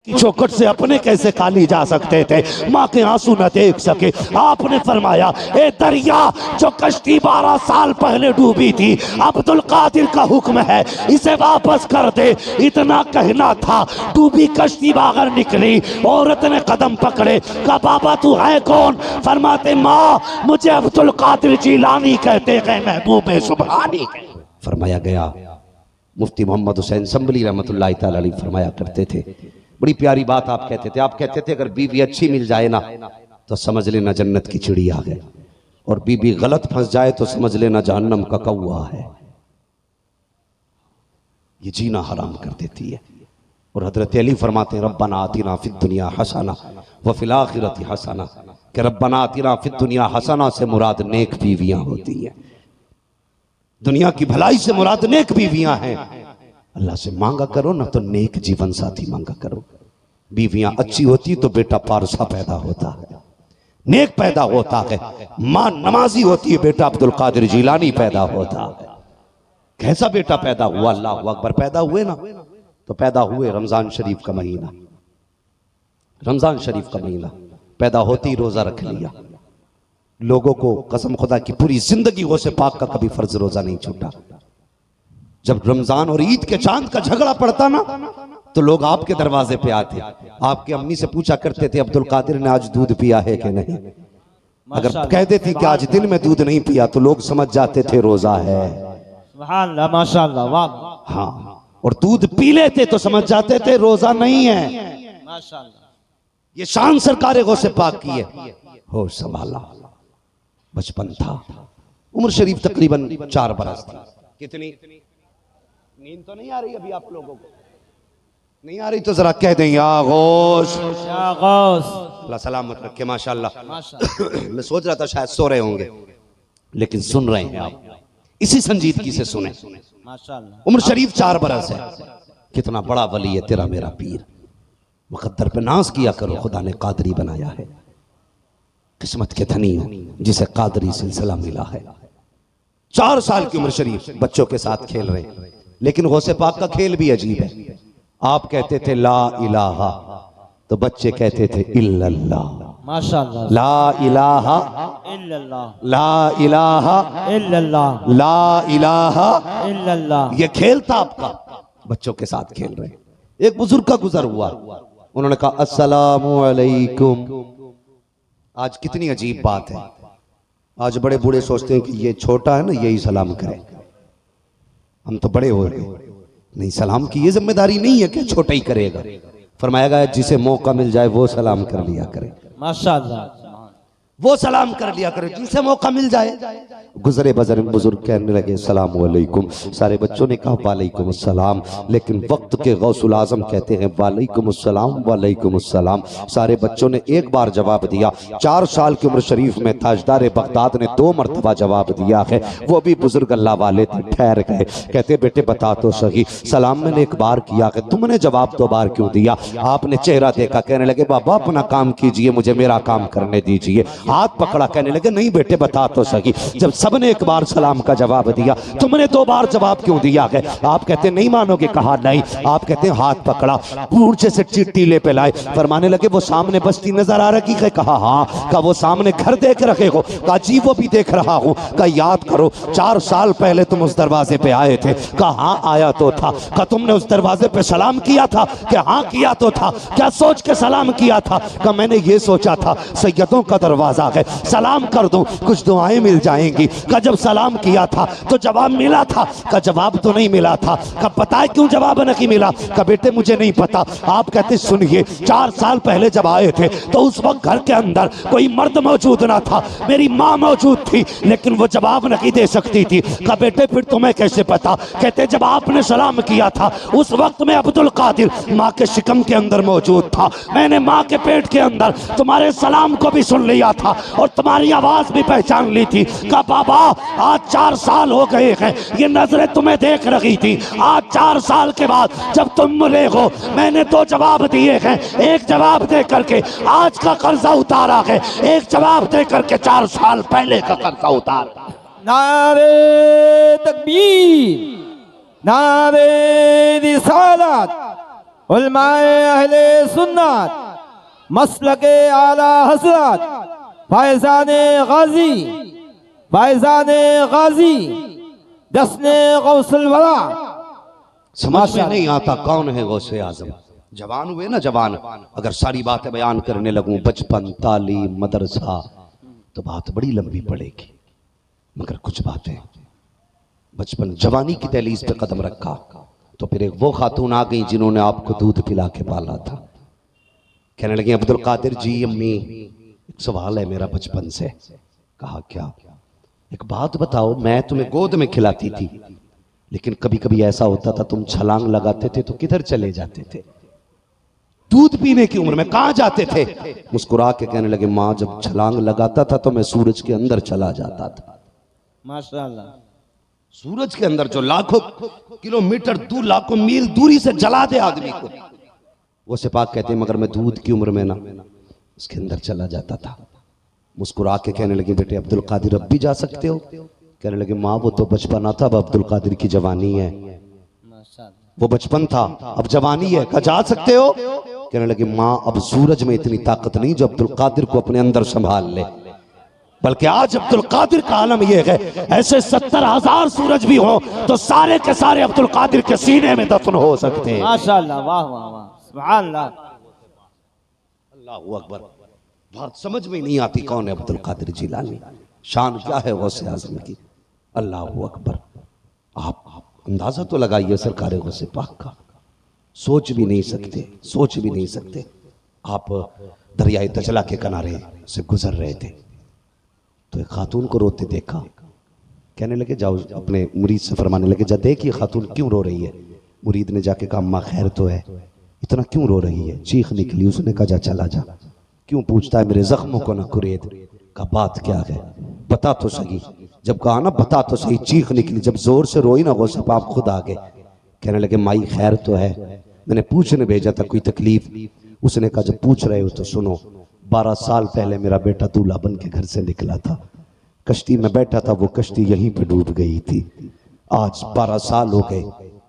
की चौखट से अपने कैसे खाली जा सकते थे, माँ के आंसू न देख सके। आपने फरमाया ए दरिया जो कश्ती 12 साल पहले डूबी थी, अब्दुल कादिर का हुक्म है इसे वापस कर दे। इतना कहना था, डूबी कश्ती बाहर निकली, औरत ने कदम पकड़े, कहा बाबा तू है कौन? फरमाते माँ मुझे अब्दुल कादिर जिलानी कहते हैं, महबूब सुभानी। फरमाया गया मुफ्ती मोहम्मद हुसैन संभली रहमतुल्लाहि तआला अलैह फरमाया करते थे, बड़ी प्यारी बात आप कहते थे। आप कहते थे अगर बीवी अच्छी मिल जाए ना तो समझ लेना जन्नत की चिड़ी आ गए, और बीवी गलत फंस जाए तो समझ लेना जहन्नम का कौवा है। ये जीना हराम कर देती है। और हजरत अली फरमाते हैं रब्बना आतिना फिद दुनिया हसना व फिल आखिरति हसना, कि रब्बना आतिना फिद दुनिया हसना से मुराद नेक बीवियां होती हैं। दुनिया की भलाई से मुराद नेक बीवियां हैं। अल्लाह से मांगा करो ना तो नेक जीवन साथी मांगा करो। बीवियां अच्छी होती तो बेटा पारसा पैदा होता है, नेक पैदा होता है। मां नमाजी होती है, बेटा अब्दुल कादिर जिलानी पैदा होता है। कैसा बेटा पैदा हुआ? अल्लाह अकबर। पैदा हुए ना तो पैदा हुए रमजान शरीफ का महीना, रमजान शरीफ का महीना पैदा होते ही रोजा रख लिया। लोगों को कसम खुदा की पूरी जिंदगी गौसे पाक का कभी फर्ज रोजा नहीं छूटा। जब रमजान और ईद के चांद का झगड़ा पड़ता ना तो लोग आपके दरवाजे पे आते, आपकी अम्मी से पूछा करते थे अब्दुल कादिर ने आज दूध पिया है कि नहीं। अगर कह देती कि आज दिन में दूध नहीं पिया तो लोग समझ जाते थे रोजा है। माशाअल्लाह, वाह। हाँ, और दूध पी लेते तो समझ जाते थे रोजा नहीं है। माशाअल्लाह, ये शान सरकार गौसे पाक की है। होश संभाला, बचपन था, उम्र शरीफ तकरीबन 4 बरस थी। कितनी नींद तो नहीं आ रही अभी आप लोगों को? नहीं आ रही तो जरा कह दें या गौस, या गौस। अल्लाह सलामत रखे। माशाअल्लाह। मैं सोच रहा था शायद सो रहे होंगे, लेकिन सुन रहे हैं आप। इसी संजीदगी से सुने। माशाअल्लाह। उम्र शरीफ 4 बरस है। कितना बड़ा वली है तेरा मेरा पीर। मुकद्दर पे नाज किया करो, खुदा ने कादरी बनाया है। किस्मत के धनी हो जिसे कादरी सिलसिला मिला है। 4 साल की उम्र शरीफ, बच्चों के साथ खेल रहे हैं। लेकिन गौसे पाक का खेल भी अजीब है। आप कहते थे ला इलाहा तो बच्चे कहते थे इल्लल्लाह। माशाअल्लाह। ला इलाहा इल्लल्लाह, ला इलाहा इल्लल्लाह, ला इलाहा इल्लल्लाह। ये खेल था आपका, बच्चों के साथ खेल रहे। एक बुजुर्ग का गुजर हुआ, उन्होंने कहा अस्सलामु अलैकुम। आज कितनी अजीब बात है, आज बड़े बूढ़े सोचते हैं कि ये छोटा है ना यही सलाम करे। हम तो बड़े हो गए, नहीं सलाम की ये जिम्मेदारी नहीं है कि छोटा ही करेगा। फरमाया गया जिसे मौका मिल जाए वो सलाम कर लिया करे। माशाअल्लाह, वो सलाम कर लिया करे जिसे मौका मिल जाए। गुजरे बुजुर्ग कहने लगे सलाम वालेकुम। सारे बच्चों ने कहा वालेकुम अस्सलाम, लेकिन वक्त के गौसुल आजम कहते हैं वालेकुम अस्सलाम वालेकुम अस्सलाम। सारे बच्चों ने एक बार जवाब दिया। 4 साल की उम्र शरीफ में ताजदार बगदाद ने 2 मरतबा जवाब दिया है, वो भी बुजुर्ग अल्लाह वाले थे। ठहर गए, कहते बेटे बता तो सही, सलाम मैंने एक बार किया है, तुमने जवाब 2 बार क्यों दिया? आपने चेहरा देखा, कहने लगे बाबा अपना काम कीजिए, मुझे मेरा काम करने दीजिए। हाथ पकड़ा, कहने लगे नहीं बेटे बता तो सही, जब सबने एक बार सलाम का जवाब दिया तुमने 2 बार जवाब क्यों दिया है? आप कहते नहीं मानोगे, कहा नहीं। आप कहते हाथ पकड़ा, पूंछे से चिट्ठी ले पे लाए, फरमाने लगे वो सामने बस्ती नजर आ रही है? कहा हाँ। कहा वो सामने घर देख रखे हो? कहा जी वो भी देख रहा हूं। कहा याद करो 4 साल पहले तुम उस दरवाजे पे आए थे? कहा हाँ आया तो था। कहा तुमने उस दरवाजे पे सलाम किया था? कि हाँ किया तो था। क्या सोच के सलाम किया था? कहा मैंने ये सोचा था सैयदों का दरवाजा है, सलाम कर दूं कुछ दुआएं मिल जाएंगी। का जब सलाम किया था तो जवाब मिला था? का जवाब तो नहीं मिला था। का पता है क्यों जवाब नहीं मिला? का बेटे मुझे नहीं पता। आप कहते सुनिए 4 साल पहले जब आए थे तो उस वक्त घर के अंदर कोई मर्द मौजूद ना था, मेरी माँ मौजूद थी, लेकिन वो जवाब नहीं दे सकती थी। का बेटे फिर तुम्हें कैसे पता? कहते जब आपने सलाम किया था उस वक्त में अब्दुल कादिर माँ के शिकम के अंदर मौजूद था, मैंने माँ के पेट के अंदर तुम्हारे सलाम को भी सुन लिया था और तुम्हारी आवाज भी पहचान ली थी। का बाबा आज 4 साल हो गए हैं, ये नजरें तुम्हें देख रही थी। आज 4 साल के बाद जब तुम मिले हो मैंने 2 जवाब दिए हैं। एक जवाब दे करके आज का कर्जा उतारा है, एक जवाब दे करके 4 साल पहले का कर्जा उतारा। नारे तकबीर, नारे रिसालत, उलमाए अहले सुन्नत मसलके आला हज़रत फैज़ाने गाजी जश्ने गौसुल वरा। समझ में नहीं आता कौन है गौसे आजम। जवान हुए ना जवान, अगर सारी बातें बयान करने लगूं बचपन तालीम मदरसा तो बात बड़ी लंबी पड़ेगी, मगर कुछ बातें बचपन जवानी की दहलीज पे कदम रखा तो फिर एक वो खातून आ गई जिन्होंने आपको दूध पिला के पाला था। कहने लगी अब्दुल कादिर जी अम्मी एक सवाल है मेरा बचपन से। कहा क्या? एक बात बताओ, मैं तुम्हें गोद में खिलाती थी लेकिन कभी कभी ऐसा होता था तुम छलांग लगाते थे तो किधर चले जाते थे? दूध पीने की उम्र में कहां जाते थे? मुस्कुरा के कहने लगे माँ जब छलांग लगाता था तो मैं सूरज के अंदर चला जाता था। माशाअल्लाह। सूरज के अंदर जो लाखों किलोमीटर दूर लाखों मील दूरी से जला दे आदमी को, वो सिपाह कहते हैं मगर मैं दूध की उम्र में ना उसके अंदर चला जाता था। मुस्कुरा के कहने लगे बेटे अब्दुल कादिर अब भी जा सकते हो? कहने लगे माँ वो तो बचपना था, अब अब्दुल कादिर की जवानी है। वो बचपन था अब जवानी है, कहा जा सकते हो? कहने लगे माँ अब सूरज में इतनी ताकत नहीं जो अब्दुल कादिर को अपने अंदर संभाल ले, बल्कि आज अब्दुल कादिर का आलम यह है ऐसे 70,000 सूरज भी हो तो सारे के सारे अब्दुल कादिर के सीने में दफन हो सकते हैं। माशाअल्लाह, वाह वाह वाह, सुभान अल्लाह, अल्लाहू अकबर। बात समझ में नहीं आती कौन है अब्दुल कादिर जिलानी, शान क्या है गौसे आज़म की। अल्लाहू अकबर। आप अंदाजा तो लगाइए सरकार गौसे पाक का, सोच भी नहीं सकते। आप दरियाए दजला के किनारे से गुजर रहे थे तो एक खातून को रोते देखा। कहने लगे जाओ अपने मुरीद से फरमाने लगे जा देख ये खातून क्यों रो रही है। मुरीद ने जाके कहा अम्मा खैर तो है, इतना क्यों रो रही है? चीख निकली। उसने कहा जा चला जा, क्यों पूछता है मेरे जख्मों को ना कुरेद। का बात क्या है बता तो सही। जब कहा ना बता तो सही, चीख निकली। जब जोर से रोई ना गौसे पाक खुद आ गए। कहने लगे माई खैर तो है, मैंने पूछने भेजा था कोई तकलीफ? उसने कहा जब पूछ रहे हो तो सुनो, 12 साल पहले मेरा बेटा दूल्हा बन के घर से निकला था, कश्ती में बैठा था, वो कश्ती यहीं पे डूब गई थी। आज 12 साल हो गए,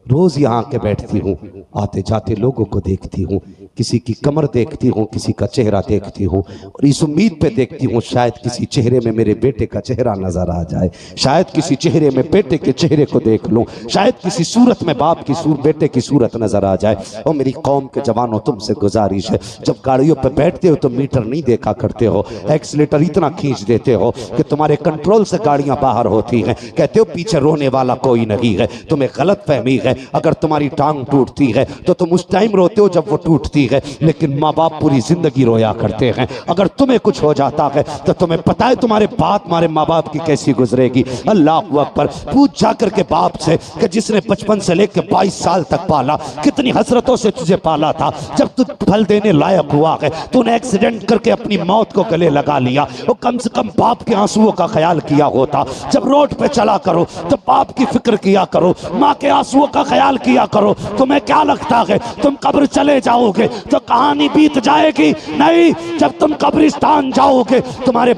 रोज यहाँ के बैठती हूँ, आते जाते लोगों को देखती हूँ, किसी की कमर देखती हूँ, किसी का चेहरा देखती हूँ और इस उम्मीद पे देखती हूँ शायद किसी चेहरे में मेरे बेटे का चेहरा नजर आ जाए, शायद किसी चेहरे में बेटे के चेहरे को देख लूं, शायद किसी सूरत में बाप की बेटे की सूरत नजर आ जाए। और मेरी कौम के जवानों तुमसे गुजारिश है, जब गाड़ियों पर बैठते हो तो मीटर नहीं देखा करते हो, एक्सीलेटर इतना खींच देते हो कि तुम्हारे कंट्रोल से गाड़ियां बाहर होती हैं। कहते हो पीछे रोने वाला कोई नहीं है, तुम्हें गलत फहमी है। अगर तुम्हारी टांग टूटती है तो तुम उस टाइम रोते हो जब वो टूटती है, लेकिन माँ बाप पूरी जिंदगी रोया करते हैं। अगर तुम्हें कुछ हो जाता है तो तुम्हें पता है तुम्हारे बात तुम्हारे माँ बाप की कैसी गुजरेगी। अल्लाह अकबर। पूछ जाकर के बाप से कि जिसने बचपन से लेकर 22 साल तक पाला, कितनी हसरतों से तुझे पाला था, जब तू फल देने लायक हुआ है तूने एक्सीडेंट करके अपनी मौत को गले लगा लिया, वो कम से कम बाप के आंसुओं का ख्याल किया होता। जब रोड पे चला करो तो बाप की फिक्र किया करो, माँ के आंसुओं का ख्याल किया करो। तुम्हें क्या लगता है तुम कब्र चले जाओगे तो कहानी बीत जाएगी? नहीं, जब तुम कब्रिस्तान जाओगे तुम्हारे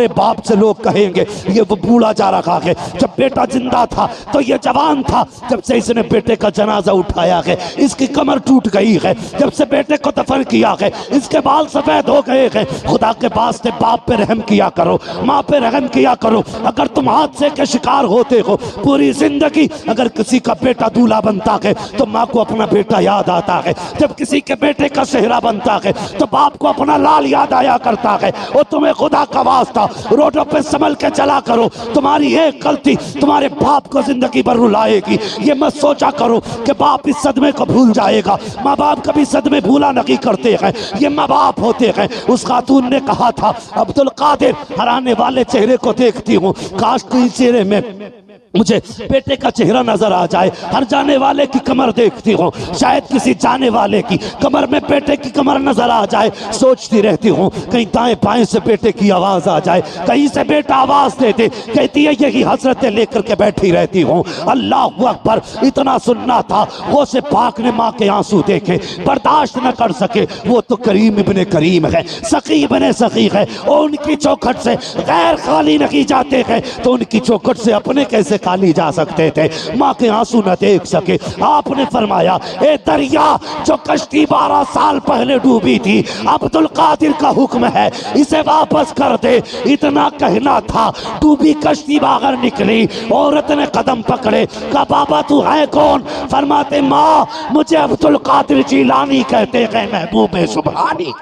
बाप से लोग कहेंगे ये वो बूढ़ा जा रखा है, जब बेटा जिंदा था तो ये जवान था, जब से इसने बेटे का जनाजा उठाया है इसकी कमर टूट गई है, जब से बेटे को दफन किया है इसके बाल सफेद हो गए हैं। खुदा के वास्ते बाप पे रहम किया करो, माँ पे रहम किया करो। अगर तुम हादसे के शिकार होते हो पूरी जिंदगी, अगर किसी का बेटा दूल्हा बनता है तो माँ को अपना बेटा याद आता है, जब किसी के बेटे का सेहरा बनता है तो बाप को अपना लाल याद आया करता है। और तुम्हें खुदा का वास्ता रोडों पे संभल के चला करो, तुम्हारी एक गलती तुम्हारे बाप को जिंदगी भर रुलाएगी। ये मत सोचा करो कि बाप इस सदमे को भूल जाएगा, माँ बाप कभी सदमे भूला नहीं करते हैं, ये माँ बाप होते हैं। उस खातून ने कहा था अब्दुल कादिर हराने वाले चेहरे को देखती हूँ, काश कोई चेहरे में मुझे बेटे का चेहरा नजर आ जाए। हर जाने वाले की कमर देखती हूँ, शायद किसी जाने वाले की कमर में बेटे की कमर नजर आ जाए। सोचती रहती हूँ कहीं दाएं बाएं से बेटे की आवाज आ जाए, कहीं से बेटा आवाज दे दे। कहती है यही हसरतें लेकर के बैठी रहती हूँ। अल्लाह अकबर। इतना सुनना था, वो से पाक ने माँ के आंसू देखे, बर्दाश्त न कर सके। वो तो करीम इब्ने करीम है, सखी इब्ने सखी है, और उनकी चौखट से गैर खाली नहीं जाते हैं तो उनकी चौखट से अपने कैसे कैसे काली जा सकते थे, माँ के आंसू न देख सके। आपने फरमाया ए दरिया जो कश्ती 12 साल पहले डूबी थी, अब्दुल कादिर का हुक्म है इसे वापस कर दे। इतना कहना था, डूबी कश्ती बाहर निकली, औरत ने कदम पकड़े, कहा बाबा तू है कौन? फरमाते माँ मुझे अब्दुल कादिर जिलानी कहते हैं, महबूब सुबहानी।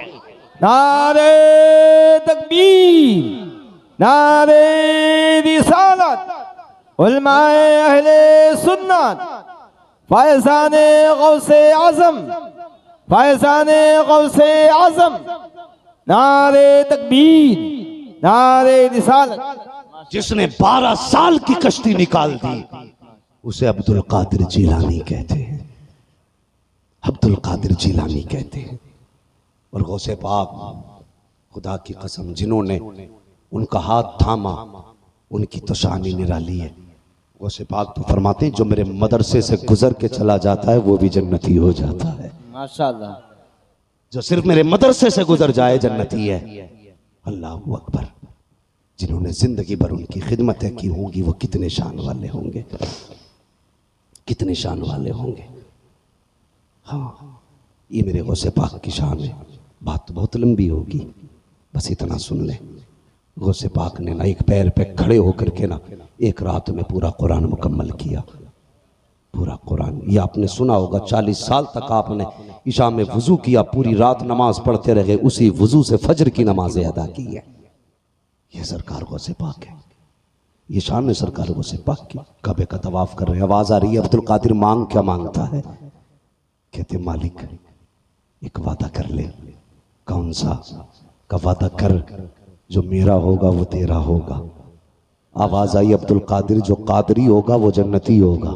नारे तकबीर, नारे रिसालत, उलमाए अहले सुन्नत, फैज़ाने गौसे आज़म, फैज़ाने गौसे आज़म, नारे तकबीर, नारे रिसालत। जिसने 12 साल की कश्ती निकाल दी उसे अब्दुल कादिर जिलानी कहते हैं, अब्दुल कादिर जिलानी कहते हैं। और गौसे पाक खुदा की कसम जिन्होंने उनका हाथ थामा उनकी तो शान ही निराली है। गौसे पाक तो फरमाते हैं जो मेरे मदरसे से गुजर के चला जाता है वो भी जन्नती हो जाता है। माशाअल्लाह। जो सिर्फ मेरे मदरसे से गुजर जाए जन्नती है। अल्लाह अकबर। जिन्होंने जिंदगी भर उनकी खिदमतें की होंगी वो कितने शान वाले होंगे, कितने शान वाले होंगे। हाँ ये मेरे गौसे पाक की शान है। बात तो बहुत लंबी होगी, बस इतना सुन ले। गौसे पाक ने ना एक पैर पे खड़े होकर के ना एक रात में पूरा कुरान मुकम्मल किया, पूरा कुरान। ये आपने सुना होगा 40 साल तक आपने इशा में वजू किया, पूरी रात नमाज पढ़ते रहे, उसी वजू से फजर की नमाजें अदा की है। ये सरकार गौसे पाक है, ये शान है सरकार गौसे पाक की। काबे का तवाफ कर रहे हैं, आवाज आ रही है अब्दुल कादिर मांग क्या मांगता है? कहते मालिक एक वादा कर ले। कौन सा? का वादा कर जो मेरा होगा वो तेरा होगा। आवाज आई अब्दुल कादिर जो कादरी होगा वो जन्नती होगा।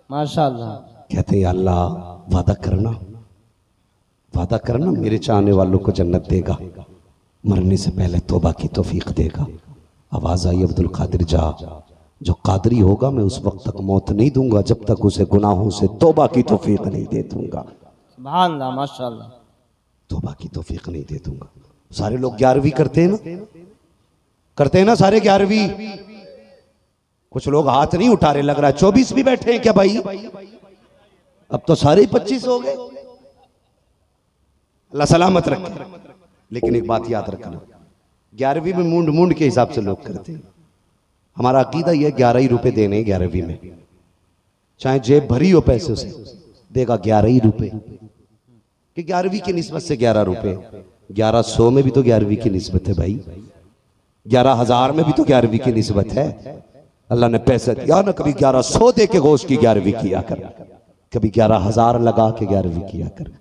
माशाअल्लाह। कहते अल्लाह वादा करना, वादा करना मेरे चाहने वालों को जन्नत देगा, मरने से पहले तौबा की तौफीक देगा। आवाज आई अब्दुल कादिर जा जो कादरी होगा मैं उस वक्त तक मौत नहीं दूंगा जब तक उसे गुनाहों से तौबा की तौफीक नहीं दे दूंगा। सुभान अल्लाह, माशाअल्लाह। तौबा की तौफीक नहीं दे दूंगा। सारे लोग 11वीं करते हैं ना, करते हैं ना सारे 11वीं। कुछ लोग हाथ नहीं उठा रहे, लग रहा है 24 भी बैठे हैं क्या भाई? अब तो सारे 25 हो गए। अल्लाह सलामत रखे। लेकिन एक बात याद रखना, 11वीं में मूंड मूंड के हिसाब से लोग करते हैं। हमारा अकीदा यह 11 ही रुपए देने 11वीं में, चाहे जेब भरी हो पैसे से देगा 11 ही रुपए, कि 11वीं की निस्बत से 11 रुपए। 1100 में भी तो 11वीं की निस्बत है भाई, 11,000 में भी तो 11वीं की निस्बत है। अल्लाह ने पैसा दिया ना, कभी 1100 दे के गोश्त की 11वीं किया कर, कभी 11,000 लगा के 11वीं किया कर।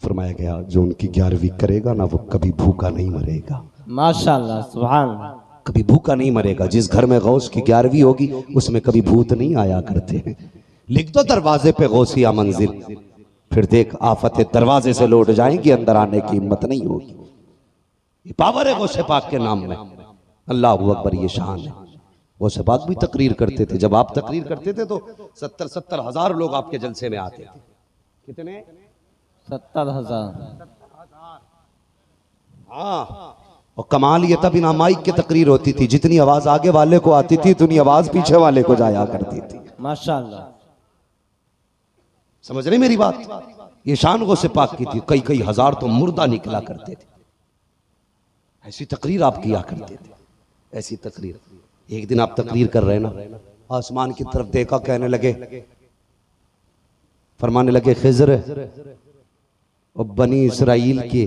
फरमाया गया जो उनकी 11वीं करेगा ना वो कभी भूखा नहीं मरेगा। माशाअल्लाह, सुभान अल्लाह। कभी भूखा नहीं मरेगा। जिस घर में गौस की 11वीं होगी उसमें कभी भूत नहीं आया करते हैं। लिख दो दरवाजे पे गौसिया मंजिल, फिर देख आफतें दरवाजे से लौट जाएंगी, अंदर आने की हिम्मत नहीं होगी। ये पावर है गौसे पाक के नाम में। अल्लाह अकबर, ये शान है। गौसे पाक भी तकरीर करते थे, जब आप तकरीर करते थे तो 70-70 हजार लोग आपके जलसे में आते थे। कितने? 70,000। हाँ, और कमाल ये तब बिना माइक के तकरीर होती थी, जितनी आवाज आगे वाले को आती थी उतनी आवाज पीछे वाले को जाया करती थी। माशाअल्लाह। समझ रहे मेरी बात? ये शान गौसे पाक की थी। कई कई हजार तो मुर्दा निकला करते थे। ऐसी तकरीर आप किया करते थे, ऐसी तकरीर। एक दिन आप तकरीर कर रहे ना, आसमान की तरफ देखा, कहने लगे, फरमाने लगे खिज़र और बनी इसराइल के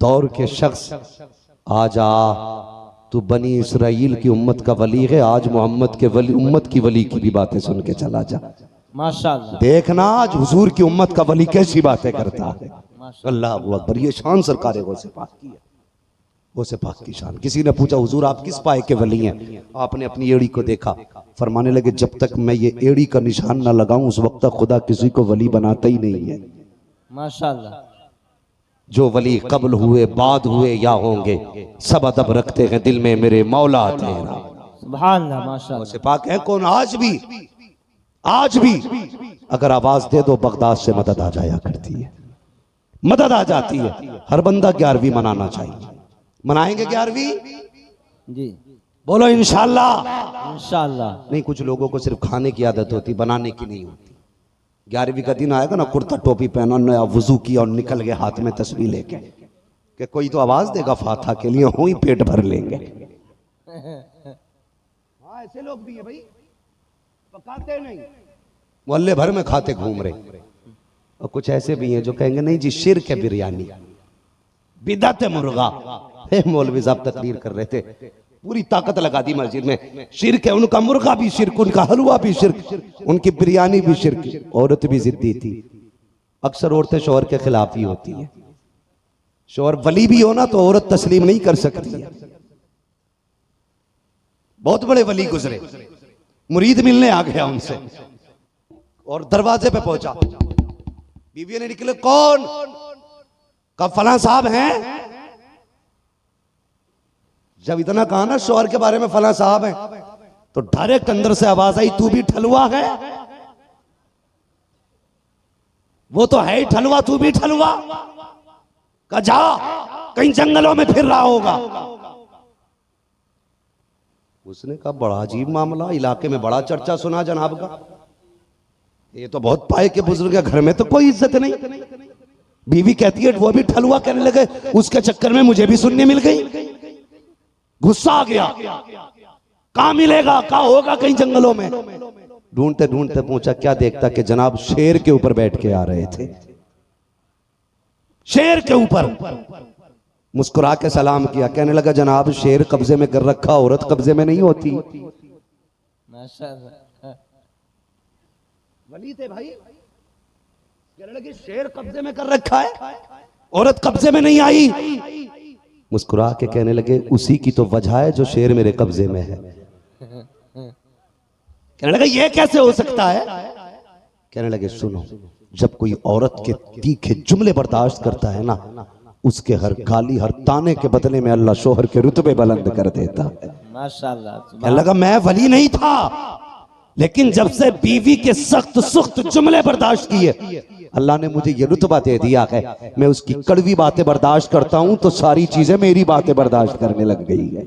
दौर के शख्स आ जा, तू बनी इसराइल की उम्मत का वली है, आज मोहम्मद के वली उम्मत की वली की भी बातें सुन के चला जा। माशाअल्लाह। देखना आज हुजूर की उम्मत का वली कैसी बातें करता है। अल्लाह अकबर, ये शान सरकार है गौसे पाक की है, गौसे पाक की शान। किसी ने पूछा हुजूर आप किस पाए के वली हैं? आपने अपनी एड़ी को देखा, फरमाने लगे जब तक मैं ये एड़ी का निशान ना लगाऊं उस वक्त तक खुदा किसी को वली बनाता ही नहीं है। माशाअल्लाह। जो वली कब्ल हुए बाद हुए या होंगे सब अदब रखते हैं दिल में मेरे मौला तेरा। सुभान अल्लाह, माशाअल्लाह। गौसे पाक है कौन? आज भी अगर आवाज दे दो बगदाद से मदद आ जाया करती है, मदद आ जाती है। हर बंदा 11वीं मनाना चाहिए। मनाएंगे 11वीं जी। बोलो इंशाल्लाह। इंशाल्लाह। नहीं, कुछ लोगों को सिर्फ खाने की आदत होती, बनाने की नहीं होती। 11वीं का दिन आएगा ना, कुर्ता टोपी पहना, नया वजू किया और निकल गए हाथ में तस्बीह लेके कि कोई तो आवाज देगा फाथा के लिए, हो ही पेट भर लेंगे। हाँ, ऐसे लोग भी है भाई, पकाते नहीं, मोहल्ले भर में खाते घूम रहे। और कुछ ऐसे भी हैं जो कहेंगे नहीं जी शिर्क है बिरयानी, बिदअत है मुर्गा। मौलवी साहब तकरीर कर रहे थे, पूरी ताकत लगा दी मस्जिद में, शिर्क है, उनका मुर्गा भी शिर्क, उनका हलवा भी शिर्क, उनकी बिरयानी भी शिर्क। औरत भी जिद्दी थी। अक्सर औरतें शौहर के खिलाफ ही होती हैं। शौहर वली भी हो ना तो औरत तस्लीम नहीं कर सकती है। बहुत बड़े वली गुजरे, मुरीद मिलने आ गया उनसे और दरवाजे पे पहुंचा। बीवी ने निकले, कौन? का फलां साहब हैं। जब इतना कहा ना शौहर के बारे में फलां साहब हैं, तो डायरेक्ट अंदर से आवाज आई, तू भी ठलुआ है? वो तो है ही ठलुआ, तू भी ठलुआ? का जा, कहीं जंगलों में फिर रहा होगा। उसने कहा बड़ा अजीब मामला, इलाके में बड़ा चर्चा सुना जनाब का, ये तो बहुत पाए के बुजुर्ग है, घर में तो कोई इज्जत नहीं। बीवी कहती है वो भी ठलुआ कहने लगे, उसके चक्कर में मुझे भी सुनने मिल गई। गुस्सा आ गया, कहां मिलेगा, कहां होगा, कहीं जंगलों में। ढूंढते ढूंढते पहुंचा, क्या देखता कि जनाब शेर के ऊपर बैठ के आ रहे थे। शेर के ऊपर मुस्कुरा के सलाम किया, कहने लगा जनाब शेर कब्जे में कर रखा, औरत कब्जे में नहीं होती। माशाल्लाह। वली थे भाई, कहने लगे शेर कब्जे में कर रखा है, औरत कब्जे में नहीं आई। मुस्कुरा के कहने लगे उसी की तो वजह है जो शेर मेरे कब्जे में है। कहने लगा ये कैसे हो सकता है? कहने लगे सुनो, जब कोई औरत के तीखे जुमले बर्दाश्त करता है ना, उसके हर गाली हर ताने के बदले में अल्लाह शोहर के रुतबे बुलंद कर देता है। माशाल्लाह। कहने लगा मैं वली नहीं था, लेकिन जब से बीवी के सख्त सुख्त जुमले बर्दाश्त किए, अल्लाह ने मुझे ये रुतबा दे दिया है। मैं उसकी कड़वी बातें बर्दाश्त करता हूं तो सारी चीजें मेरी बातें बर्दाश्त करने लग गई है।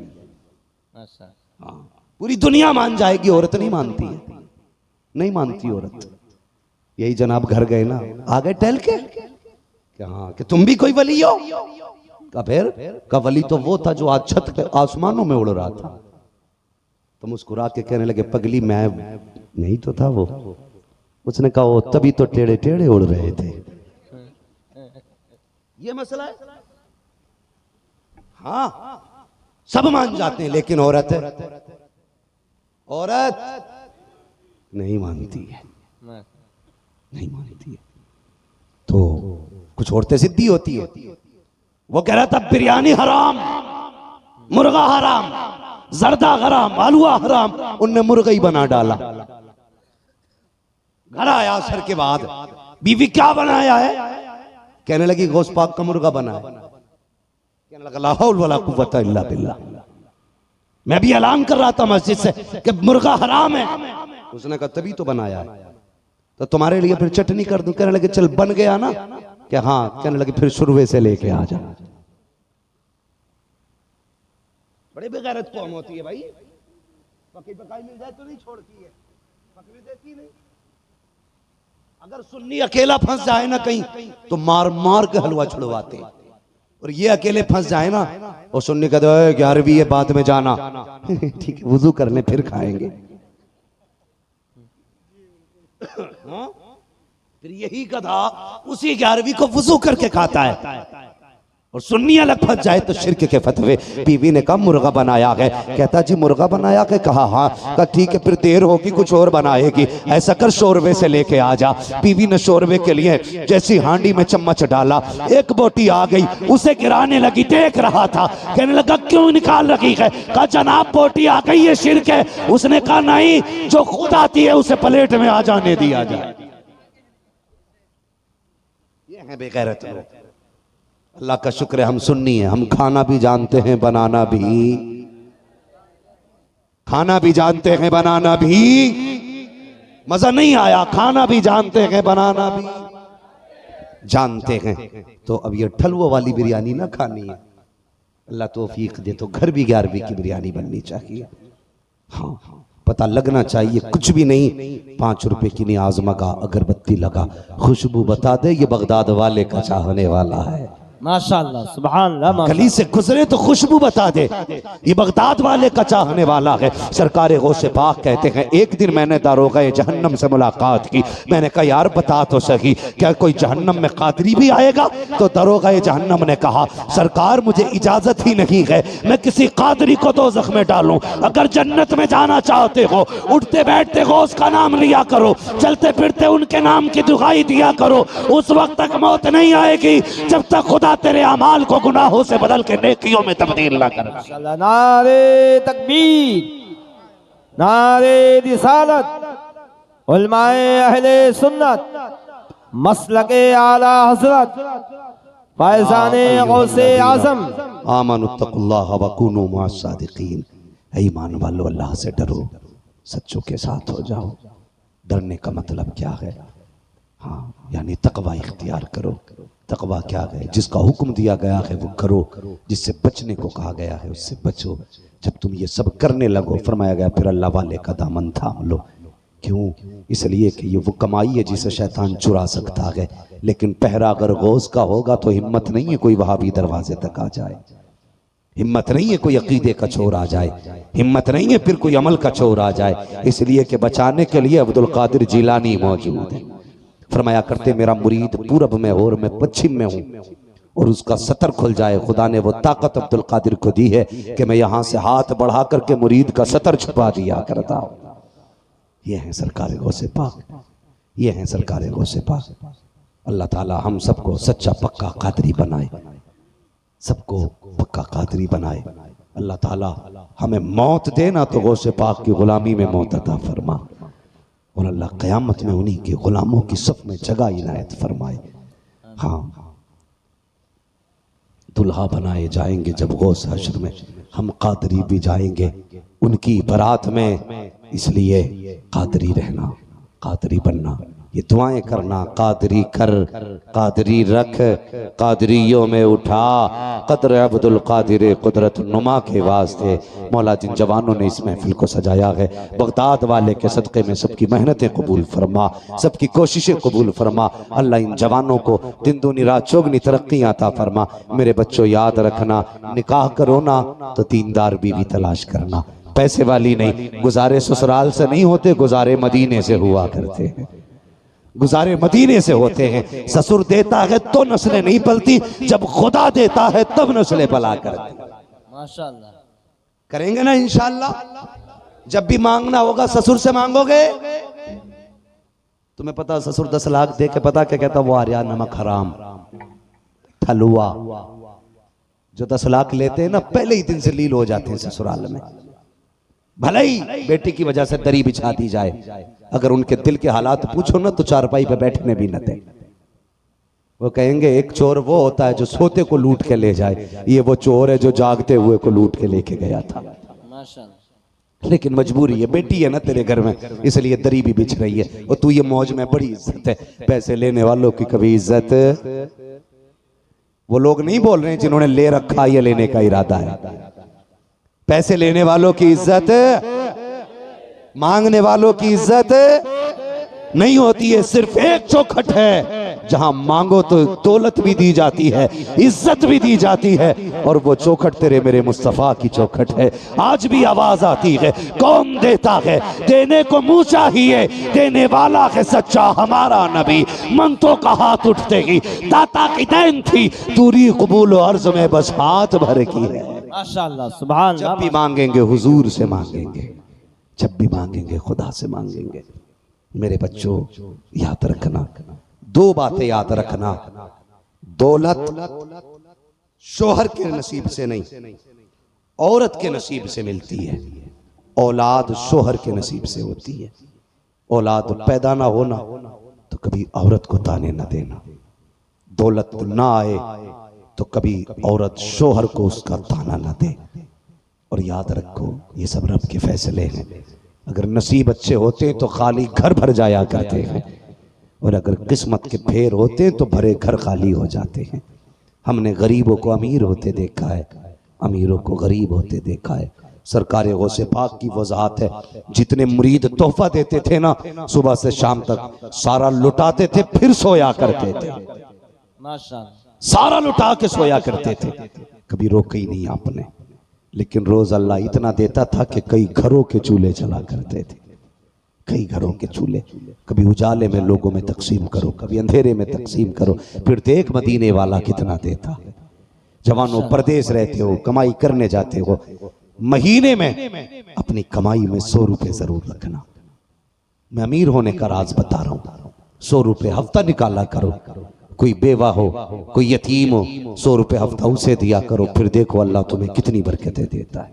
पूरी दुनिया मान जाएगी, औरत नहीं मानती है, नहीं मानती औरत। यही जनाब घर गए ना, आ गए टहल के, क्या हाँ कि तुम भी कोई वली हो? का फिर का वली तो वो था जो आज छत पे आसमानों में उड़ रहा था। तो मुस्कुरा के कहने लगे पगली मैं नहीं तो था वो। उसने कहा वो तभी तो टेढ़े टेढ़े उड़ रहे थे। ये मसला है। हाँ सब मान जाते हैं, लेकिन औरत नहीं मानती है, नहीं मानती है। तो कुछ औरतें जिद्दी होती है। वो कह रहा था बिरयानी हराम, मुर्गा हराम, जर्दा हराम, हलवा हराम, उनने मुर्गा ही बना डाला। घर आया असर के बाद, बीवी क्या बनाया है? कहने लगी गोश्त पाक का मुर्गा बनाया। कहने लगा ला हौल वला कुव्वता इल्ला बिल्लाह। मैं भी ऐलान कर रहा था मस्जिद से कि मुर्गा हराम है। उसने कहा तभी तो बनाया है, तो तुम्हारे लिए फिर चटनी कर दूं। कहने लगे चल बन गया ना? क्या हाँ। कहने लगे फिर शुरुए से लेके आ जा। बड़े बेगैरत कौम होती है भाई, पकी पकाई मिल जाए तो नहीं छोड़ती है, पकड़ी देती नहीं। अगर सुन्नी अकेला फंस जाए ना कहीं तो मार मार के हलवा छुड़वाते, और ये अकेले फंस जाए ना और सुन्नी कहते 11वीं है बाद में जाना। ठीक है वुजू करने फिर खाएंगे। हाँ? फिर यही गधा उसी 11वीं को वुजू करके खाता है, और सुन्नी अलग फंस जाए तो शिर्क के फतवे। बीवी ने कहा मुर्गा बनाया है। कहता जी मुर्गा बनाया है? कहा हाँ। कहा ठीक है फिर देर होगी कुछ और बनाएगी, ऐसा कर शोरबे से लेके आ जा। बीवी ने शोरबे के लिए जैसी हांडी में चम्मच डाला, एक बोटी आ गई, उसे गिराने लगी, देख रहा था। कहने लगा क्यों निकाल रखी है? कहा जनाब बोटी आ गई है, शिर्क है। उसने कहा नहीं, जो खुद आती है उसे प्लेट में आ जाने दिया जाए। ये है बेगैरत लोग। अल्लाह का शुक्र है हम सुन्नी हैं, हम खाना भी जानते हैं बनाना भी, खाना भी जानते हैं बनाना भी। मजा नहीं आया? खाना भी जानते हैं बनाना भी जानते हैं। तो अब ये ठलवो वाली बिरयानी ना खानी है, अल्लाह तौफीक दे तो घर भी 11वीं की बिरयानी बननी चाहिए। हाँ, पता लगना चाहिए कुछ भी नहीं, 5 रुपए की नियाज मगा, अगरबत्ती लगा, खुशबू बता दे ये बगदाद वाले का चाहने वाला है। माशाल्लाह, सुभान अल्लाह। गली से गुजरे तो खुशबू बता दे ये बगदाद वाले का चाहने वाला है। सरकार गौसे पाक कहते हैं एक दिन मैंने दारोगा जहन्नम से मुलाकात की। मैंने कहा यार बता तो सही, क्या कोई जहन्नम में कादरी भी आएगा? तो दारोगा जहन्नम ने कहा सरकार मुझे इजाजत ही नहीं है मैं किसी कादरी को दोज़ख में डालूं। अगर जन्नत में जाना चाहते हो उठते बैठते गौस का नाम लिया करो, चलते फिरते उनके नाम की दुआई दिया करो। उस वक्त तक मौत नहीं आएगी जब तक खुदा तेरे अमाल को गुनाहों से बदल के नेकियों में तब्दील ना कर। नारे तकबीर, नारे रिसालत, उलमाए अहले सुन्नत, मसलके आला हजरत, फैज़ाने गौसे आज़म, आमनुत्तकुल्लाह व कूनू मअस सादिकीन। ईमान वालो अल्लाह से डरो, सच्चों के साथ हो जाओ। डरने का मतलब क्या है? हाँ, यानी तकवा इख्तियार करो। तकवा क्या है? जिसका हुक्म दिया गया है वो करो, जिससे बचने को कहा गया है उससे बचो। जब तुम ये सब करने लगो, फरमाया गया फिर अल्लाह वाले का दामन थाम लो। क्यों? इसलिए कि ये वो कमाई है जिसे शैतान चुरा सकता है, लेकिन पहरा अगर गौस का होगा तो हिम्मत नहीं है कोई वहां भी दरवाजे तक आ जाए, हिम्मत नहीं है कोई अकीदे का चोर आ जाए, हिम्मत नहीं है फिर कोई अमल का चोर आ जाए। इसलिए कि बचाने के लिए अब्दुल कादिर जिलानी मौजूद है। फरमाया करते मेरा मुरीद पूरब में हो और मैं पश्चिम में हूं और उसका सतर खुल जाए, खुदा ने वो ताकत अब्दुल कादिर को दी है कि मैं यहां से हाथ बढ़ा करके मुरीद का सतर छुपा दिया करता हूं। ये है सरकार गौसे पाक, ये है सरकार गौसे पाक। अल्लाह ताला हम सबको सच्चा पक्का कादरी बनाए, सबको पक्का कादरी बनाए। अल्लाह ताला हमें मौत देना तो गौसे पाक की गुलामी में मौत अता फरमा, और अल्लाह क़यामत में उन्हीं के गुलामों की सफ में जगह इनायत फरमाए। हाँ, दुल्हा बनाए जाएंगे जब गौस हश्र में, हम कादरी भी जाएंगे उनकी बारात में। इसलिए कादरी रहना, कादरी बनना, ये दुआएं करना, कादरी कर, कादरी रख, कादरियों में उठा, कदर अब्दुल कादिर कुदरत नुमा के वास्ते। मौला जिन जवानों ने इस महफिल को सजाया है, बगदाद वाले के सदक़े में सबकी मेहनतें कबूल फरमा, सबकी कोशिशें कबूल फरमा। अल्लाह इन जवानों को दिन दूनी रात चौगनी तरक्की अता फरमा। मेरे बच्चों याद रखना, निकाह करो ना तो दीनदार बीवी तलाश करना, पैसे वाली नहीं। गुजारे ससुराल से नहीं होते, गुजारे मदीने से हुआ करते हैं, गुजारे मदीने से होते हैं। ससुर देता है तो नस्लें नहीं पलती, जब खुदा देता है तब नस्लें पला करती। माशाल्लाह, करेंगे ना इंशाअल्लाह। जब भी मांगना होगा ससुर से मांगोगे। तुम्हें पता ससुर 10 लाख दे के पता क्या कहता? वो आर्या नमक हराम ठलुआ। जो 10 लाख लेते हैं ना पहले ही दिन से लील हो जाते हैं ससुराल में। भले ही बेटी की वजह से दरी बिछा दी जाए, अगर उनके दिल के हालात पूछो ना तो चारपाई पे बैठने भी न दे। वो कहेंगे एक चोर वो होता है जो सोते को लूट के ले जाए, ये वो चोर है जो जागते हुए को लूट के लेके गया था। माशाल्लाह। लेकिन मजबूरी है, बेटी है ना तेरे घर में, इसलिए दरी भी बिछ रही है। और तू ये मौज में, बड़ी इज्जत है। पैसे लेने वालों की कभी इज्जत, वो लोग नहीं बोल रहे हैं जिन्होंने ले रखा या लेने का इरादा है। पैसे लेने वालों की इज्जत, मांगने वालों की इज्जत नहीं होती है। सिर्फ एक चौखट है जहां मांगो तो दौलत भी दी जाती है, इज्जत भी दी जाती है, और वो चौखट तेरे मेरे मुस्तफा की चौखट है। आज भी आवाज आती है, कौन देता है? देने को मुंह चाहिए, देने वाला है सच्चा हमारा नबी। मंगतों का हाथ उठते ही दाता की देन थी, दूरी कबूल अर्ज में बस हाथ भर की है। माशाल्लाह, सुभान। जब भी मांगेंगे हुजूर से मांगेंगे, जब भी मांगेंगे खुदा से मांगेंगे। मेरे बच्चों याद रखना, 2 बातें याद रखना। दौलत शोहर के नसीब से नहीं, औरत के नसीब से मिलती है। औलाद शोहर के नसीब से होती है। औलाद पैदा ना होना तो कभी औरत को ताने न देना। दौलत ना आए तो कभी औरत शोहर को उसका ताना ना दे। और याद रखो ये सब रब के फैसले हैं। अगर नसीब अच्छे होते तो खाली घर भर जाया करते हैं, और अगर किस्मत के फेर होते तो भरे घर खाली हो जाते हैं। हमने गरीबों को अमीर होते देखा है, अमीरों को गरीब होते देखा है। सरकार गौसे पाक की वजाहत है, जितने मुरीद तोहफा देते थे ना, सुबह से शाम तक सारा लुटाते थे, फिर सोया करते थे। माशाअल्लाह। सारा लुटा के सोया करते थे, कभी रोका ही नहीं आपने। लेकिन रोज अल्लाह इतना देता था कि कई घरों के चूल्हे चला करते थे, कई घरों के चूल्हे। कभी उजाले में लोगों में तकसीम करो, कभी अंधेरे में तकसीम करो, फिर देख मदीने वाला कितना देता। जवानों परदेश रहते हो, कमाई करने जाते हो, महीने में अपनी कमाई में 100 रुपए जरूर रखना। मैं अमीर होने का राज बता रहा हूं। 100 रुपए हफ्ता निकाला करो। कोई बेवा हो, कोई यतीम हो, 100 रुपए हफ्ता उसे दिया करो, फिर देखो अल्लाह तुम्हें कितनी बरकतें देता है,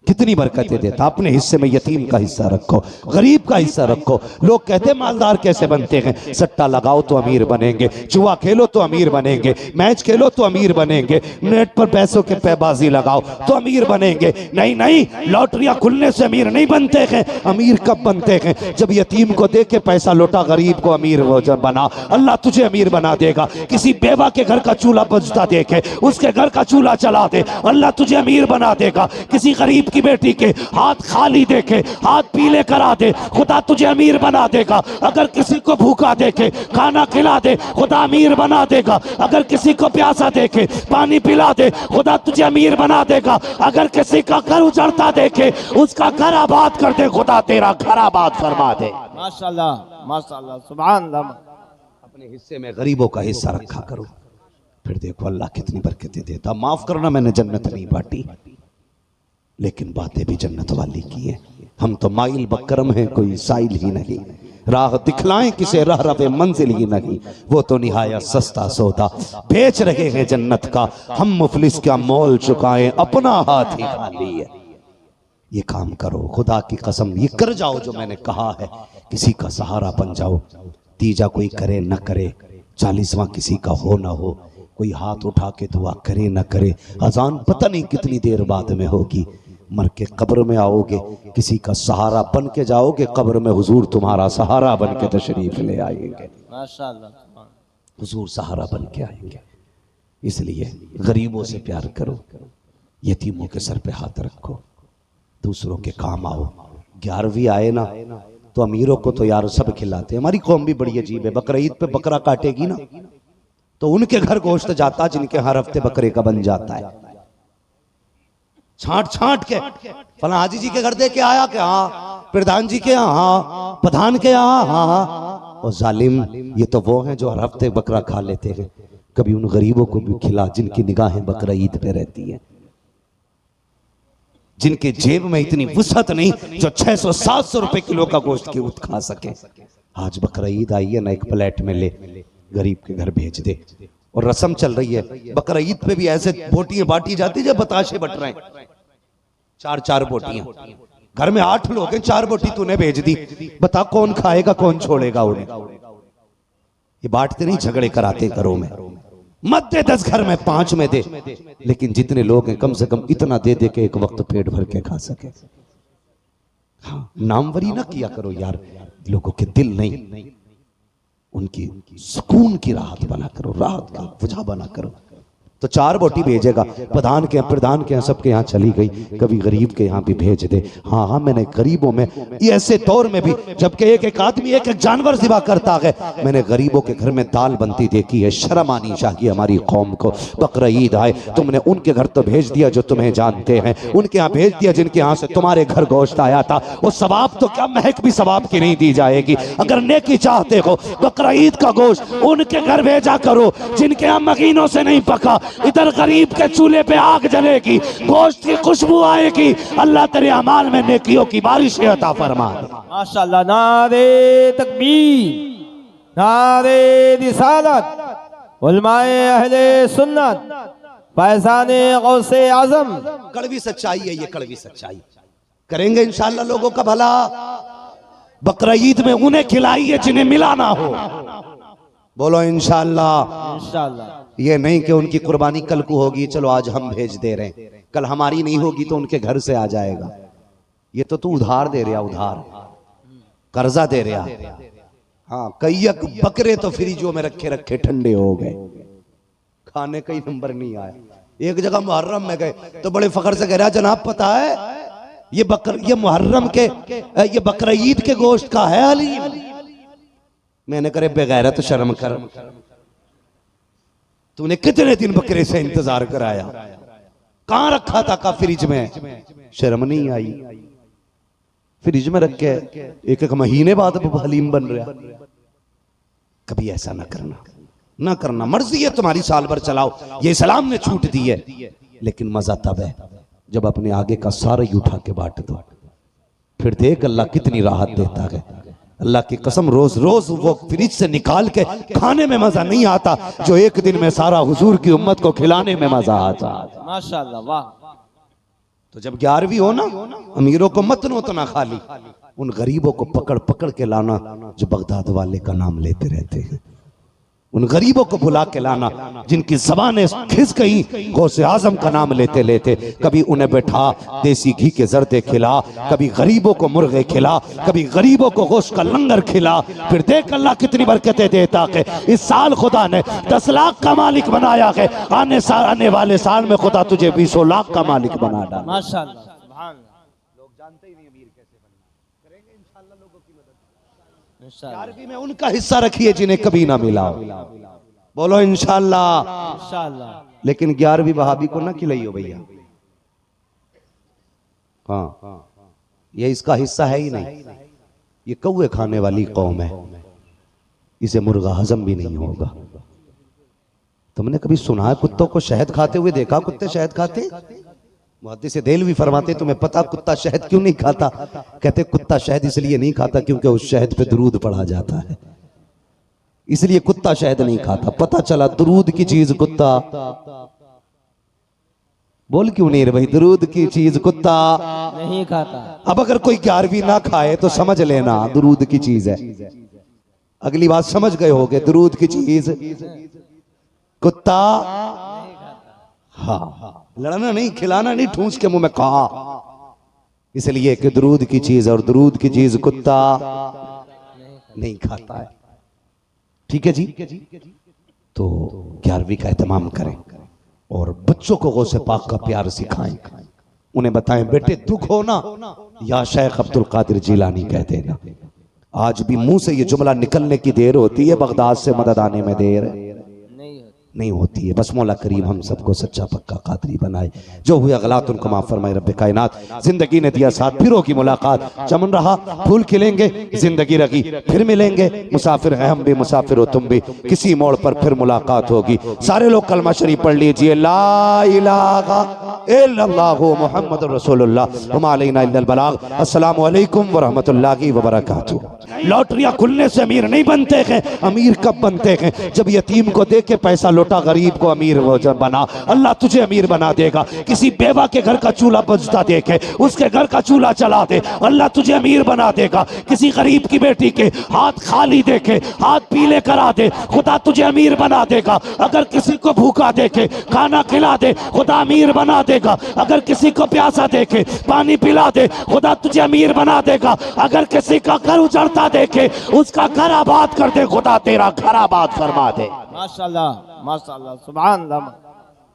कितनी बरकतें देता। अपने हिस्से में यतीम का हिस्सा रखो, गरीब का हिस्सा रखो। लोग कहते मालदार कैसे बनते हैं, सट्टा लगाओ तो अमीर बनेंगे, जुआ खेलो तो अमीर बनेंगे, मैच खेलो तो अमीर बनेंगे, नेट पर पैसों के पैबाजी लगाओ तो अमीर बनेंगे। नहीं नहीं, लॉटरियां खुलने से अमीर नहीं बनते हैं। अमीर कब बनते हैं, जब यतीम को दे के पैसा लौटा, गरीब को अमीर बना। अल्लाह तुझे अमीर बना देगा। किसी बेवा के घर का चूल्हा बजता देखे, उसके घर का चूल्हा चला दे, अल्लाह तुझे अमीर बना देगा। किसी गरीब की बेटी के हाथ खाली देखे, हाथ पीले करा दे, खुदा तुझे अमीर बना देगा। अगर किसी को भूखा देखे खाना खिला दे, खुदा अमीर बना देगा। अगर किसी को प्यासा देखे पानी पिला दे, खुदा तुझे अमीर बना देगा। अगर किसी का घर उजड़ता देखे उसका घर आबाद कर दे, खुदा तेरा घर आबाद फरमा दे। माशाअल्लाह माशाअल्लाह, सुभान अल्लाह। अपने हिस्से में गरीबों का हिस्सा रखा करो, फिर देखो अल्लाह कितनी बरकतें देता। माफ करना मैंने जन्नत नहीं बांटी, लेकिन बातें भी जन्नत वाली की है। हम तो माइल बकरम हैं, कोई साइल ही नहीं। राह दिखलाएं किसे राह रवे मंजिल ही नहीं, वो तो निहाया सस्ता सौदा बेच रहे हैं जन्नत का। हम मुफलिस का मोल चुकाएं, अपना हाथ ही खाली है। ये काम करो, खुदा की कसम ये कर जाओ जो मैंने कहा है। किसी का सहारा बन जाओ, तीजा कोई करे न करे, 40वां किसी का हो ना हो, कोई हाथ उठा के दुआ करे न करे, अजान पता नहीं कितनी देर बाद में होगी। मर के कब्र में आओगे, किसी का सहारा बन के जाओगे, कब्र में हुजूर तुम्हारा सहारा बन के तशरीफ ले आएंगे। माशाअल्लाह, हुजूर सहारा बन के आएंगे। इसलिए गरीबों से प्यार करो, यतीमों के सर पे हाथ रखो, दूसरों के काम आओ। 11वीं आए ना तो अमीरों को तो यार सब खिलाते। हमारी कौम भी बड़ी अजीब है। बकरा ईद पे बकरा काटेगी ना तो उनके घर गोश्त जाता जिनके हर हफ्ते बकरे का बन जाता है। छांट छांट के फला हाजी जी के घर दे के आया क्या, हाँ, प्रधान जी के यहाँ, हाँ, प्रधान के यहाँ, हाँ। और जालिम ये तो वो हैं जो हर हफ्ते बकरा खा लेते हैं। कभी उन गरीबों को भी खिला जिनकी निगाहें बकरा ईद पे रहती है, जिनके जेब में इतनी वुसअत नहीं जो 600-700 रुपए किलो का गोश्त की खा सके। आज बकरा ईद आई है ना, एक प्लेट में ले गरीब के घर भेज दे। और रस्म चल रही है, बकरा ईद पे भी ऐसे बोटियां बांटी जाती है जब बताशे बट रहे हैं। 4-4 बोटियां, घर में 8 लोग हैं, 4 बोटी तूने भेज दी, बता कौन खाएगा कौन छोड़ेगा उन्हें। ये बांटते नहीं, झगड़े कराते घरों में। मत दे 10 घर में 5 में दे, लेकिन जितने लोग हैं कम से कम इतना दे दे के एक वक्त पेट भर के खा सके। हाँ, नामवरी ना किया करो यार, लोगों के दिल नहीं, उनकी सुकून की राहत बना करो, राहत का वजह बना करो। तो 4 बोटी भेजेगा, प्रधान के यहाँ सबके यहाँ चली गई, कभी गरीब के यहाँ भी भेज दे। हाँ हाँ, मैंने गरीबों में ये ऐसे दौर में भी जबकि एक आदमी एक जानवर ज़िबा करता है, मैंने गरीबों के घर में दाल बनती देखी है। शर्म आनी चाहिए हमारी कौम को। बकरा ईद आए, तुमने उनके घर तो भेज दिया जो तुम्हें जानते हैं, उनके यहाँ भेज दिया जिनके यहाँ से तुम्हारे घर गोश्त आया था। वो सवाब तो क्या महक भी सवाब की नहीं दी जाएगी। अगर नेकी चाहते हो, बकरा ईद का गोश्त उनके घर भेजा करो जिनके यहाँ महीनों से नहीं पका। इधर गरीब के चूल्हे पे आग जलेगी, गोश्त की खुशबू आएगी। अल्लाह तेरे अमाल में नेकियों की बारिश अता फरमा। माशाअल्लाह। नारे तकबीर, नारे रिसालत, उलमाए अहले सुन्नत, फैज़ाने गौसे आज़म। कड़वी सच्चाई है ये, कड़वी सच्चाई। करेंगे इंशाअल्लाह लोगों का भला। बकरा ईद में उन्हें खिलाइए जिन्हें मिला ना हो। बोलो इंशाअल्लाह। इंशाअल्लाह। ये नहीं कि उनकी कुर्बानी कल को होगी, चलो आज हम भेज दे रहे हैं, कल हमारी नहीं होगी तो उनके घर से आ जाएगा। ये तो तू उधार दे रहा, उधार कर्जा दे रहा। हाँ, कई बकरे तो फ्रिजों में रखे रखे ठंडे हो गए, खाने का ही नंबर नहीं आया। एक जगह मुहर्रम में गए तो बड़े फखर से कह रहा जनाब पता है ये मुहर्रम के ये बकरा ईद के गोश्त का है हलीम। मैंने करे बेगैरत शर्म कर, तूने कितने दिन बकरे से इंतजार कराया, कहां रखा था का फ्रिज में, शर्म नहीं आई। फ्रिज में रख के एक एक महीने बाद हलीम बन रहा। कभी ऐसा ना करना, ना करना। मर्जी है तुम्हारी, साल भर चलाओ, ये इस्लाम ने छूट दी है, लेकिन मजा तब है जब अपने आगे का सारा ही उठा के बांट दो। फिर देख अल्लाह कितनी राहत देता है। अल्लाह की कसम रोज रोज वो फ्रिज से निकाल के खाने में मजा नहीं आता जो एक दिन में सारा हुजूर की उम्मत को खिलाने में मजा आता। माशाअल्लाह, वाह। तो जब 11वीं हो ना, अमीरों को मत नोतना, खाली उन गरीबों को पकड़ पकड़ के लाना जो बगदाद वाले का नाम लेते रहते हैं। उन गरीबों को बुला के लाना जिनकी ज़बानें खिस गई गौसे आजम का नाम लेते लेते। कभी उन्हें बैठा देसी घी के जर्दे खिला, कभी गरीबों को मुर्गे खिला, कभी गरीबों को गोश्त का लंगर खिला। फिर देख अल्लाह कितनी बरकतें देता है। इस साल खुदा ने 10 लाख का मालिक बनाया है, आने वाले साल में खुदा तुझे 20 लाख का मालिक बना डाला। माशाअल्लाह, सुभान अल्लाह। लोग जानते ही नहीं अमीर कैसे बनना, करेंगे इंशाअल्लाह लोगों की मदद। इंशाअल्लाह 11वीं में उनका हिस्सा रखिए जिन्हें कभी ना मिला हो, बोलो इंशाअल्लाह। इंशाअल्लाह। लेकिन 11वीं वहाबी को ना खिलाइयो भैया, हाँ ये इसका हिस्सा है ही नहीं। ये कौवे खाने वाली कौम है, इसे मुर्गा हजम भी नहीं होगा। तुमने कभी सुना है कुत्तों को शहद खाते हुए देखा? कुत्ते शहद खाते? मुहद्दिस देलवी फरमाते तुम्हें पता कुत्ता शहद क्यों नहीं खाता? कहते कुत्ता शहद इसलिए नहीं खाता क्योंकि उस शहद पे दुरूद पढ़ा जाता है, इसलिए कुत्ता शहद नहीं खाता। पता चला दुरूद की चीज कुत्ता, बोल क्यों नहीं रे भाई, दुरूद की चीज कुत्ता नहीं खाता। अब अगर कोई 11वीं ना खाए तो समझ लेना दुरूद की चीज है। अगली बात समझ गए होगे, दुरूद की चीज कुत्ता। हाँ, लड़ना नहीं, खिलाना नहीं, ठूंस के मुंह में कहा, इसलिए कि दुरूद की चीज और दुरूद की चीज कुत्ता नहीं खाता है। ठीक है जी। तो 11वीं का एहतमाम करें और बच्चों को गौसे पाक का प्यार सिखाएं। उन्हें बताएं बेटे दुख हो ना या शेख अब्दुल कादिर जिलानी कह देना। आज भी मुंह से ये जुमला निकलने की देर होती है, बगदाद से मदद आने में देर नहीं होती है। बस मौला करीम हम सबको सच्चा पक्का कादरी बनाए। जो हुए अगलात उनको माफ फरमाए रब्बे कायनात। जिंदगी ने दिया साथ, फिरों की मुलाकात, चमन रहा फूल खिलेंगे, जिंदगी रही फिर मिलेंगे। मुसाफिर हैं हम भी, मुसाफिर हो तुम भी, किसी मोड़ पर फिर मुलाकात होगी। सारे लोग कलमा शरीफ पढ़ लीजिए, ला इलाहा इल्लल्लाहु मुहम्मदुर रसूलुल्लाह वमा अलैना इल्लल बलाग। अस्सलामु अलैकुम व रहमतुल्लाहि व बरकातुहू। लॉटरियां खुलने से अमीर नहीं बनते हैं, अमीर कब बनते हैं? जब यतीम को दे के पैसा लौटा गरीब को अमीर बना। अल्लाह तुझे अमीर बना देगा। किसी बेवा के घर का चूल्हा बुझता देखे उसके घर का चूल्हा चला दे, अल्लाह तुझे अमीर बना देगा। किसी गरीब की बेटी के हाथ खाली देखे हाथ पीले करा दे, खुदा तुझे अमीर बना देगा। अगर किसी को भूखा देखे खाना खिला दे, खुदा अमीर बना देगा। अगर किसी को प्यासा देखे पानी पिला दे, खुदा तुझे अमीर बना देगा। अगर किसी का घर उजड़ता देखे उसका घर आबाद कर दे, खुदा तेरा घर आबाद फरमा दे। माशाअल्लाह, माशाअल्लाह, सुभान अल्लाह।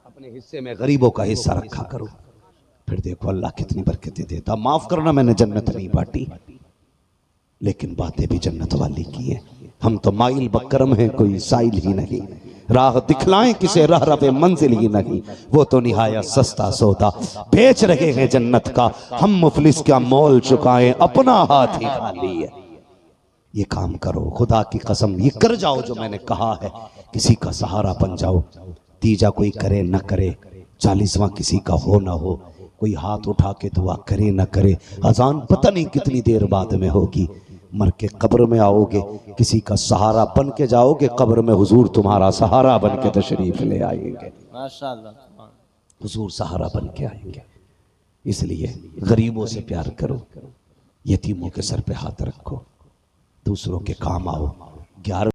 अपने हिस्से में गरीबों का हिस्सा रखा करो, फिर देखो अल्लाह कितनी बरकतें देता। माफ करना मैंने जन्नत नहीं बांटी, लेकिन बातें भी जन्नत वाली की है। हम तो माइल बकरम हैं, कोई साइल ही नहीं। राह दिखलाएं किसे राह रवे मंजिल ही नहीं, वो तो निहाया सस्ता सौदा बेच रहे हैं जन्नत का। हम मुफलिस क्या मोल चुकाएं, अपना हाथ ही खाली है। ये काम करो, खुदा की कसम ये कर जाओ जो मैंने कहा है। किसी का सहारा बन जाओ, तीजा कोई करे न करे, 40वां किसी का हो ना हो, कोई हाथ उठा के दुआ करे न करे, अजान पता नहीं कितनी देर बाद में होगी। मर के कब्र में आओगे, किसी का सहारा बन के जाओगे, कब्र में हुजूर तुम्हारा सहारा बन के तशरीफ ले आएंगे। माशाअल्लाह, हुजूर सहारा बन के आएंगे। इसलिए गरीबों से प्यार करो, यतीमों के सर पे हाथ रखो, दूसरों के काम आओ। 11